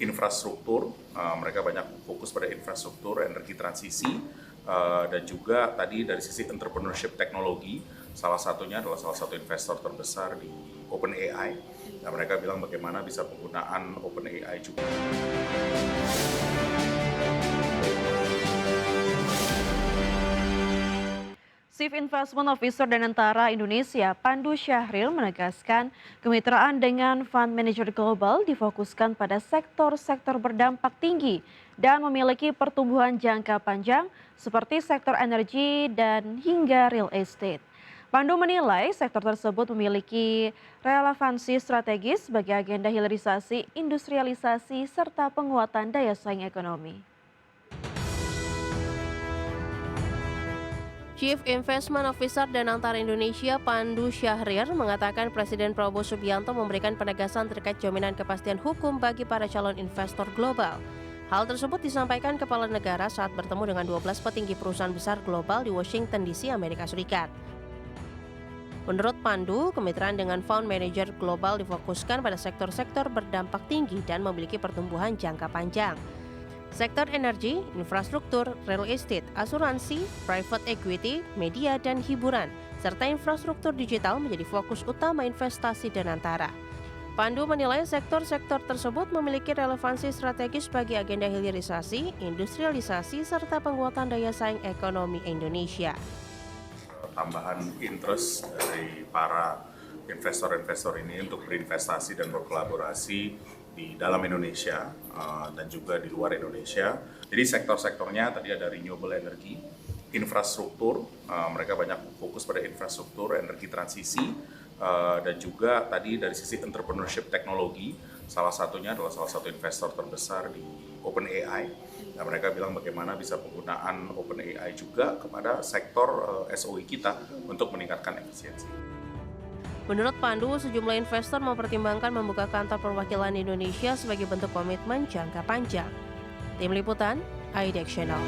infrastruktur. Mereka banyak fokus pada infrastruktur, energi transisi, dan juga tadi dari sisi entrepreneurship teknologi, salah satunya adalah salah satu investor terbesar di OpenAI. Nah, mereka bilang bagaimana bisa penggunaan OpenAI juga. Chief Investment Officer Danantara Indonesia, Pandu Syahril menegaskan kemitraan dengan Fund Manager Global difokuskan pada sektor-sektor berdampak tinggi dan memiliki pertumbuhan jangka panjang seperti sektor energi dan hingga real estate. Pandu menilai sektor tersebut memiliki relevansi strategis bagi agenda hilirisasi, industrialisasi, serta penguatan daya saing ekonomi. Chief Investment Officer Danantara Indonesia Pandu Syahril mengatakan Presiden Prabowo Subianto memberikan penegasan terkait jaminan kepastian hukum bagi para calon investor global. Hal tersebut disampaikan Kepala Negara saat bertemu dengan 12 petinggi perusahaan besar global di Washington DC, Amerika Serikat. Menurut Pandu, kemitraan dengan Fund Manager Global difokuskan pada sektor-sektor berdampak tinggi dan memiliki pertumbuhan jangka panjang. Sektor energi, infrastruktur, real estate, asuransi, private equity, media, dan hiburan, serta infrastruktur digital menjadi fokus utama investasi Danantara. Pandu menilai sektor-sektor tersebut memiliki relevansi strategis bagi agenda hilirisasi, industrialisasi, serta penguatan daya saing ekonomi Indonesia. Tambahan interest dari para investor-investor ini untuk berinvestasi dan berkolaborasi di dalam Indonesia dan juga di luar Indonesia. Jadi sektor-sektornya tadi ada renewable energy, infrastruktur, mereka banyak fokus pada infrastruktur, energi transisi, dan juga tadi dari sisi entrepreneurship teknologi, salah satunya adalah salah satu investor terbesar di OpenAI. Nah, mereka bilang bagaimana bisa penggunaan OpenAI juga kepada sektor SOE kita untuk meningkatkan efisiensi. Menurut Pandu, sejumlah investor mempertimbangkan membuka kantor perwakilan Indonesia sebagai bentuk komitmen jangka panjang. Tim Liputan, IDX Channel.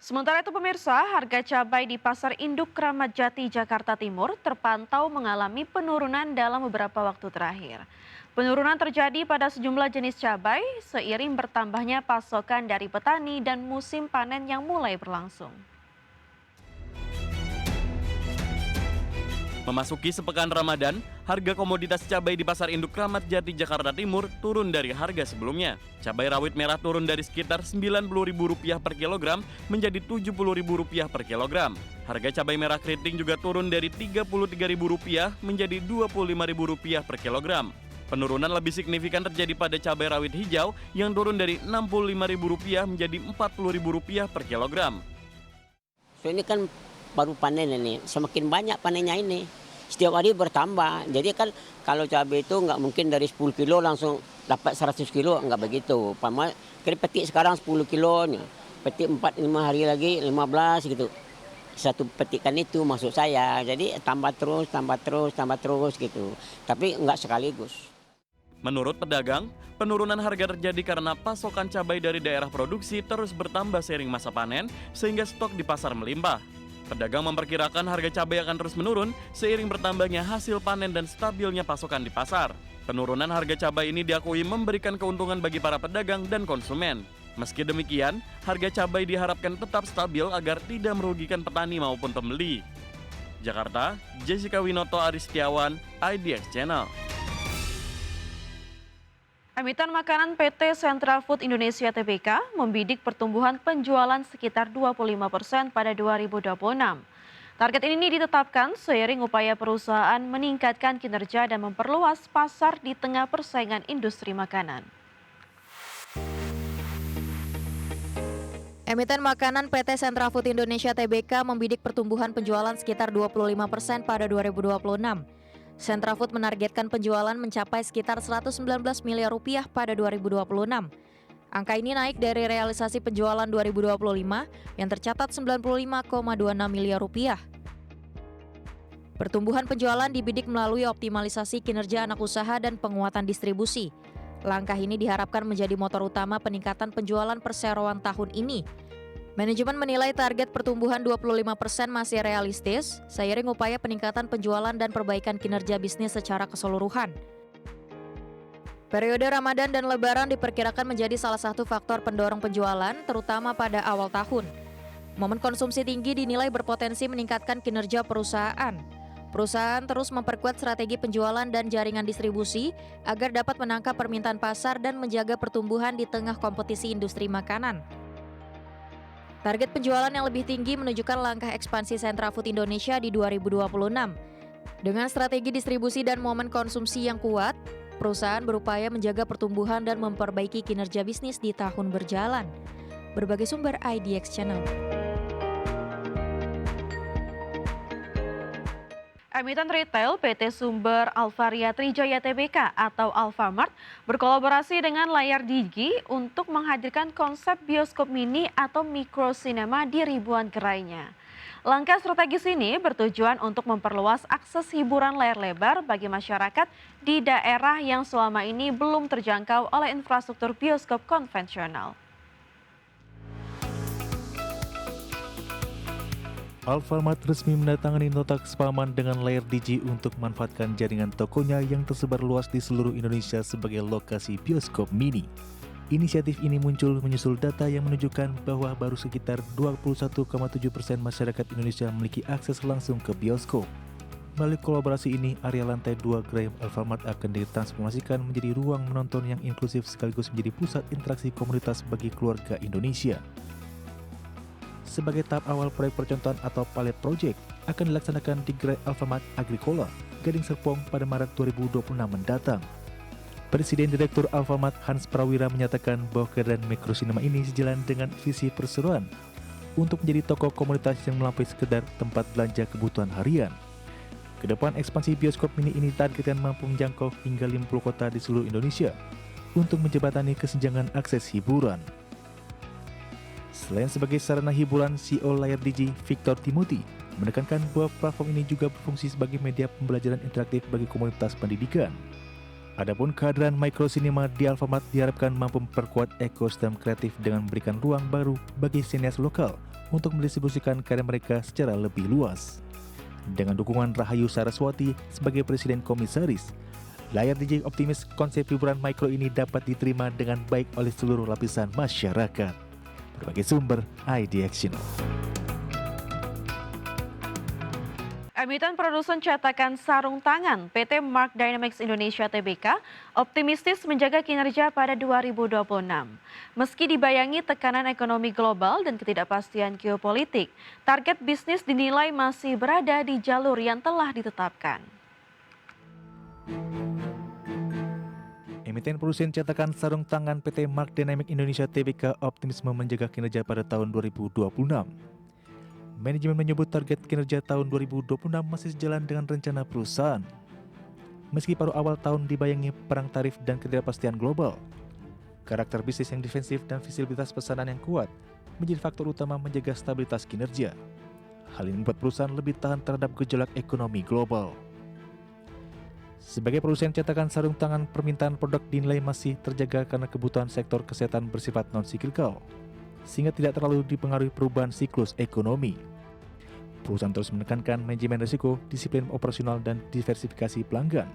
Sementara itu pemirsa, harga cabai di Pasar Induk Kramat Jati, Jakarta Timur terpantau mengalami penurunan dalam beberapa waktu terakhir. Penurunan terjadi pada sejumlah jenis cabai seiring bertambahnya pasokan dari petani dan musim panen yang mulai berlangsung. Memasuki sepekan Ramadan, harga komoditas cabai di Pasar Induk Kramat Jati, Jakarta Timur turun dari harga sebelumnya. Cabai rawit merah turun dari sekitar Rp90.000 per kilogram menjadi Rp70.000 per kilogram. Harga cabai merah keriting juga turun dari Rp33.000 menjadi Rp25.000 per kilogram. Penurunan lebih signifikan terjadi pada cabai rawit hijau yang turun dari Rp65.000 menjadi Rp40.000 per kilogram. So ini kan baru panen ini, semakin banyak panennya ini. Setiap hari bertambah, jadi kan kalau cabai itu nggak mungkin dari 10 kilo langsung dapat 100 kilo, nggak begitu. Kita petik sekarang 10 kilonya, petik 4-5 hari lagi 15 gitu. Satu petikan itu maksud saya, jadi tambah terus gitu, tapi nggak sekaligus. Menurut pedagang, penurunan harga terjadi karena pasokan cabai dari daerah produksi terus bertambah seiring masa panen, sehingga stok di pasar melimpah. Pedagang memperkirakan harga cabai akan terus menurun seiring bertambahnya hasil panen dan stabilnya pasokan di pasar. Penurunan harga cabai ini diakui memberikan keuntungan bagi para pedagang dan konsumen. Meski demikian, harga cabai diharapkan tetap stabil agar tidak merugikan petani maupun pembeli. Jakarta, Jessica Winoto Aristiawan, IDX Channel. Emiten makanan PT Central Food Indonesia Tbk membidik pertumbuhan penjualan sekitar 25% pada 2026. Target ini ditetapkan seiring upaya perusahaan meningkatkan kinerja dan memperluas pasar di tengah persaingan industri makanan. Emiten makanan PT Central Food Indonesia Tbk membidik pertumbuhan penjualan sekitar 25% pada 2026. Central Food menargetkan penjualan mencapai sekitar Rp119 miliar pada 2026. Angka ini naik dari realisasi penjualan 2025 yang tercatat Rp95,26 miliar. Pertumbuhan penjualan dibidik melalui optimalisasi kinerja anak usaha dan penguatan distribusi. Langkah ini diharapkan menjadi motor utama peningkatan penjualan perseroan tahun ini. Manajemen menilai target pertumbuhan 25% masih realistis, seiring upaya peningkatan penjualan dan perbaikan kinerja bisnis secara keseluruhan. Periode Ramadan dan Lebaran diperkirakan menjadi salah satu faktor pendorong penjualan, terutama pada awal tahun. Momen konsumsi tinggi dinilai berpotensi meningkatkan kinerja perusahaan. Perusahaan terus memperkuat strategi penjualan dan jaringan distribusi agar dapat menangkap permintaan pasar dan menjaga pertumbuhan di tengah kompetisi industri makanan. Target penjualan yang lebih tinggi menunjukkan langkah ekspansi Sentra Food Indonesia di 2026. Dengan strategi distribusi dan momen konsumsi yang kuat, perusahaan berupaya menjaga pertumbuhan dan memperbaiki kinerja bisnis di tahun berjalan. Berbagai sumber IDX Channel. Emiten retail PT Sumber Alvaria Trijaya Tbk atau Alfamart berkolaborasi dengan Layar Digi untuk menghadirkan konsep bioskop mini atau micro cinema di ribuan gerainya. Langkah strategis ini bertujuan untuk memperluas akses hiburan layar lebar bagi masyarakat di daerah yang selama ini belum terjangkau oleh infrastruktur bioskop konvensional. Alfamart resmi menandatangani nota kesepahaman dengan Layar Digi untuk memanfaatkan jaringan tokonya yang tersebar luas di seluruh Indonesia sebagai lokasi bioskop mini. Inisiatif ini muncul menyusul data yang menunjukkan bahwa baru sekitar 21,7% masyarakat Indonesia memiliki akses langsung ke bioskop. Melalui kolaborasi ini, area lantai 2 gerai Alfamart akan ditransformasikan menjadi ruang menonton yang inklusif sekaligus menjadi pusat interaksi komunitas bagi keluarga Indonesia. Sebagai tahap awal, proyek percontohan atau pilot project akan dilaksanakan di gerai Alfamart Agricola, Gading Serpong pada Maret 2026 mendatang. Presiden Direktur Alfamart Hans Prawira menyatakan bahwa kehadiran mikrosinema ini sejalan dengan visi perseroan untuk menjadi toko komunitas yang melampaui sekedar tempat belanja kebutuhan harian. Kedepan ekspansi bioskop mini ini ditargetkan mampu menjangkau hingga 50 kota di seluruh Indonesia untuk menjembatani kesenjangan akses hiburan. Selain sebagai sarana hiburan, CEO Layar Digi, Victor Timothy, menekankan bahwa platform ini juga berfungsi sebagai media pembelajaran interaktif bagi komunitas pendidikan. Adapun kehadiran microcinema di Alfamart diharapkan mampu memperkuat ekosistem kreatif dengan memberikan ruang baru bagi sinias lokal untuk mendistribusikan karya mereka secara lebih luas. Dengan dukungan Rahayu Saraswati sebagai Presiden Komisaris, Layar Digi optimis konsep hiburan mikro ini dapat diterima dengan baik oleh seluruh lapisan masyarakat. Berbagai sumber IDX Channel. Emiten produsen cetakan sarung tangan PT Mark Dynamics Indonesia Tbk optimistis menjaga kinerja pada 2026. Meski dibayangi tekanan ekonomi global dan ketidakpastian geopolitik, target bisnis dinilai masih berada di jalur yang telah ditetapkan. Emiten produsen cetakan sarung tangan PT Mark Dynamics Indonesia Tbk optimisme menjaga kinerja pada tahun 2026. Manajemen menyebut target kinerja tahun 2026 masih sejalan dengan rencana perusahaan. Meski paruh awal tahun dibayangi perang tarif dan ketidakpastian global, karakter bisnis yang defensif dan visibilitas pesanan yang kuat menjadi faktor utama menjaga stabilitas kinerja. Hal ini membuat perusahaan lebih tahan terhadap gejolak ekonomi global. Sebagai produsen cetakan sarung tangan, permintaan produk dinilai masih terjaga karena kebutuhan sektor kesehatan bersifat non-siklikal, sehingga tidak terlalu dipengaruhi perubahan siklus ekonomi. Perusahaan terus menekankan manajemen risiko, disiplin operasional, dan diversifikasi pelanggan.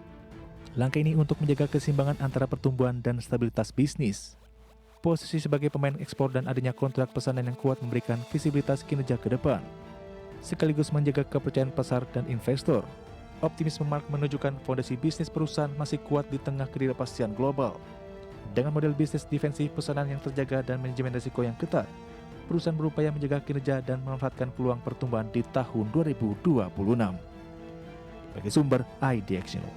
Langkah ini untuk menjaga keseimbangan antara pertumbuhan dan stabilitas bisnis. Posisi sebagai pemain ekspor dan adanya kontrak pesanan yang kuat memberikan visibilitas kinerja ke depan, sekaligus menjaga kepercayaan pasar dan investor. Optimisme Mark menunjukkan fondasi bisnis perusahaan masih kuat di tengah ketidakpastian global. Dengan model bisnis defensif, pesanan yang terjaga, dan manajemen risiko yang ketat, perusahaan berupaya menjaga kinerja dan memanfaatkan peluang pertumbuhan di tahun 2026. Bagi sumber IDX Channel.